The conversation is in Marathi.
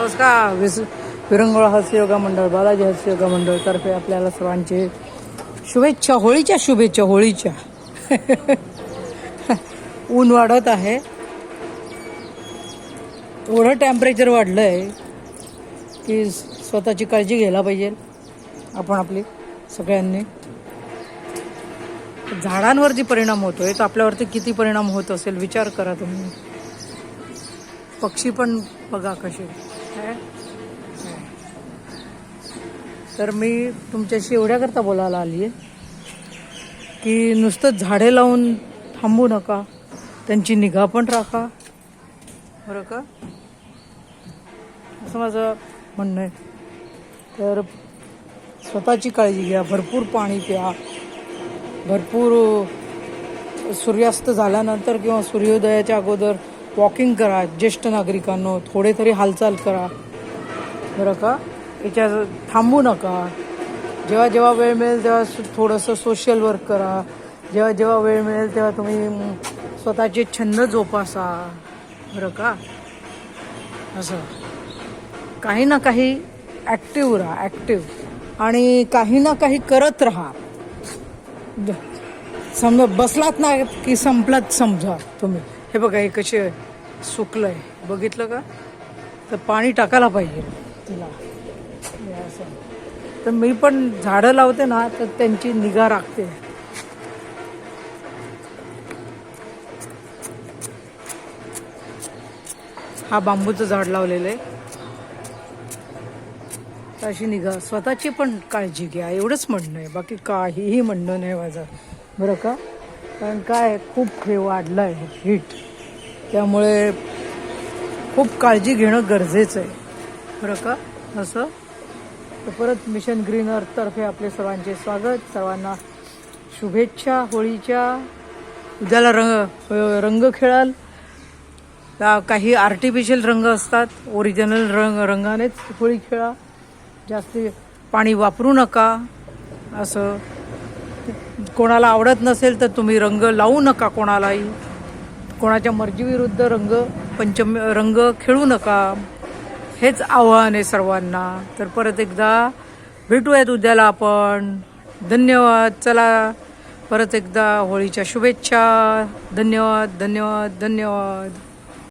नमस्कार. विरंगुळा हास्य योगा मंडळ, बालाजी हास्य योगा मंडळ तर्फे आपल्याला सर्वांचे शुभेच्छा, होळीच्या शुभेच्छा. होळीच्या ऊन वाढत आहे, एवढं टेम्परेचर वाढलं आहे की स्वतःची काळजी घ्यायला पाहिजे आपण आपली सगळ्यांनी. झाडांवरती परिणाम होतोय तर आपल्यावरती किती परिणाम होत असेल विचार करा तुम्ही. पक्षी पण बघा कसे. तर मी तुमच्याशी एवढ्याकरता बोलायला आली आहे की नुसतं झाडे लावून थांबू नका, त्यांची निगा पण राखा, बरं का, असं माझं म्हणणं आहे. तर स्वतःची काळजी घ्या, भरपूर पाणी प्या, भरपूर सूर्यास्त झाल्यानंतर किंवा सूर्योदयाच्या अगोदर वॉकिंग करा. ज्येष्ठ नागरिकांनो थोडे तरी हालचाल करा, बरं का. याच्या थांबू नका. जेव्हा जेव्हा वेळ मिळेल तेव्हा थोडंसं सोशल वर्क करा. जेव्हा जेव्हा वेळ मिळेल तेव्हा तुम्ही स्वतःचे छंद जोपासा, बरं का. असं काही ना काही ॲक्टिव्ह राहा, ॲक्टिव्ह, आणि काही ना काही करत राहा. समजा बसलात ना की संपलात समजा तुम्ही. हे बघा हे कसे सुकलं आहे, बघितलं का. तर पाणी टाकायला पाहिजे तिला असं. तर मी पण झाडं लावते ना तर त्यांची निगा राखते. हा बांबूचं झाड लावलेलं आहे. अशी निगा, स्वतःची पण काळजी घ्या, एवढंच म्हणणं आहे, बाकी काहीही म्हणणं नाही माझं, बरं का. कारण काय खूप हे वाढलं आहे हीट, त्यामुळे खूप काळजी घेणं गरजेचं आहे, बरं का. असं तर परत मिशन ग्रीन अर्थतर्फे आपले सर्वांचे स्वागत, सर्वांना शुभेच्छा होळीच्या. उद्याला रंग खेळाल. काही आर्टिफिशियल रंग असतात, ओरिजिनल रंगानेच होळी खेळा. जास्ती पाणी वापरू नका. असं कोणाला आवडत नसेल तर तुम्ही रंग लावू नका कोणालाही. कोणाच्या मर्जीविरुद्ध रंग खेळू नका. हेच आव्हान आहे सर्वांना. तर परत एकदा भेटूयात उद्याला आपण. धन्यवाद. चला परत एकदा होळीच्या शुभेच्छा. धन्यवाद धन्यवाद धन्यवाद.